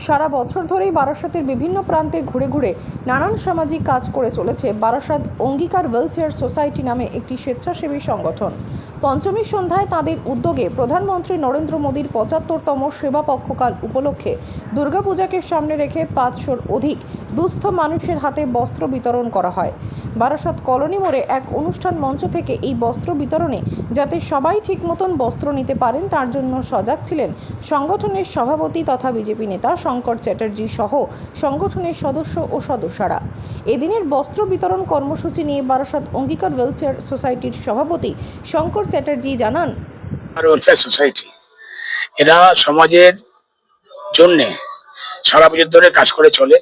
সারা বছর ধরেই বারাসাতের বিভিন্ন প্রান্তে ঘুরে ঘুরে নানান সামাজিক কাজ করে চলেছে বারাসাত অঙ্গীকার ওয়েলফেয়ার সোসাইটি নামে একটি স্বেচ্ছাসেবী সংগঠন। পঞ্চমীর সন্ধ্যায় তাদের উদ্যোগে প্রধানমন্ত্রী নরেন্দ্র মোদীর ৭৫তম সেবা পক্ষকাল উপলক্ষে দুর্গাপূজাকে সামনে রেখে ৫০০-র অধিক দুস্থ মানুষের হাতে বস্ত্র বিতরণ করা হয়। বারাসাত কলোনি মোড়ে এক অনুষ্ঠান মঞ্চ থেকে এই বস্ত্র বিতরণে যাতে সবাই ঠিক মতন বস্ত্র নিতে পারেন তার জন্য সজাগ ছিলেন সংগঠনের সভাপতি তথা বিজেপি নেতা শঙ্কর চ্যাটার্জি সহ সংগঠনের সদস্য ও সদস্যরা। এদিনের বস্ত্র বিতরণ কর্মসূচি নিয়ে বারাসাত অঙ্গীকার ওয়েলফেয়ার সোসাইটির সভাপতি শঙ্কর চ্যাটার্জি জানান, ওয়েলফেয়ার সোসাইটি এরা সমাজের জন্য সারা বছর ধরে কাজ করে চলে।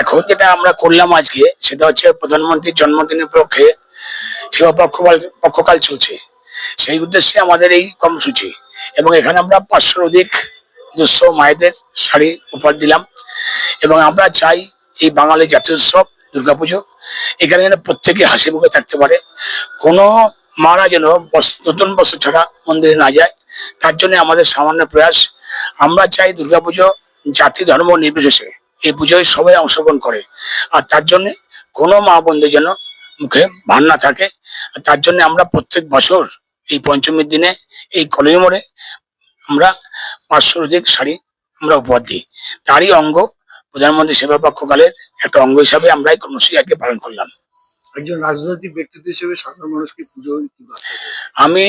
এখন যেটা আমরা করলাম আজকে সেটা হচ্ছে প্রধানমন্ত্রীর জন্মদিনের উপলক্ষে সেবা পক্ষকাল চলছে, সেই উদ্দেশ্যে আমাদের এই কর্মসূচি। এবং এখানে আমরা ৫০০-র অধিক দুস্থ মায়েদের শাড়ি উপহার দিলাম। এবং আমরা চাই এই বাঙালি জাতীয় উৎসব দুর্গাপুজো এখানে যেন প্রত্যেকে হাসি মুখে থাকতে পারে, কোনো মারা যেন নতুন বছর ছাড়া মন্দিরে না যায়, তার জন্য আমাদের সামান্য প্রয়াস। আমরা চাই দুর্গাপুজো জাতি ধর্ম নির্বিশেষে এই পুজোয় সবাই অংশগ্রহণ করে, আর তার জন্য কোনো মা বোনদের যেন মুখে ভার না থাকে। তার জন্য আমরা প্রত্যেক বছর এই পঞ্চমীর দিনে এই কলোনি মোড়ে আমরা ৫০০-র অধিক শাড়ি আমরা উপহার দিই। তারই অঙ্গ প্রধানমন্ত্রী সেবা পক্ষকালের একটা অঙ্গ হিসাবে আমরা এই কর্মসূচি আজকে পালন করলাম। একজন রাজনৈতিক ব্যক্তিত্ব হিসেবে সাধারণ মানুষকে পুজো আমি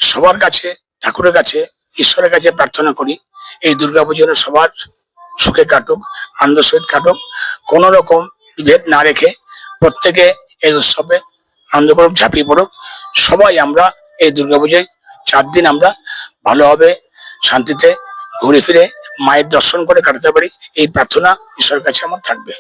সবার কাছে, ঠাকুরের কাছে, ঈশ্বরের কাছে প্রার্থনা করি এই দুর্গাপুজো সবার সুখে কাটুক, আনন্দ সহিত কাটুক, কোনো রকম বিভেদ না রেখে প্রত্যেকে এই উৎসবে আনন্দ করুক, ঝাঁপিয়ে পড়ুক। সবাই আমরা এই দুর্গাপুজোয় ৪ দিন আমরা ভালোভাবে শান্তিতে ঘুরে ফিরে মায়ের দর্শন করে কাটাতে পারি, এই প্রার্থনা ঈশ্বরের কাছে আমার থাকবে।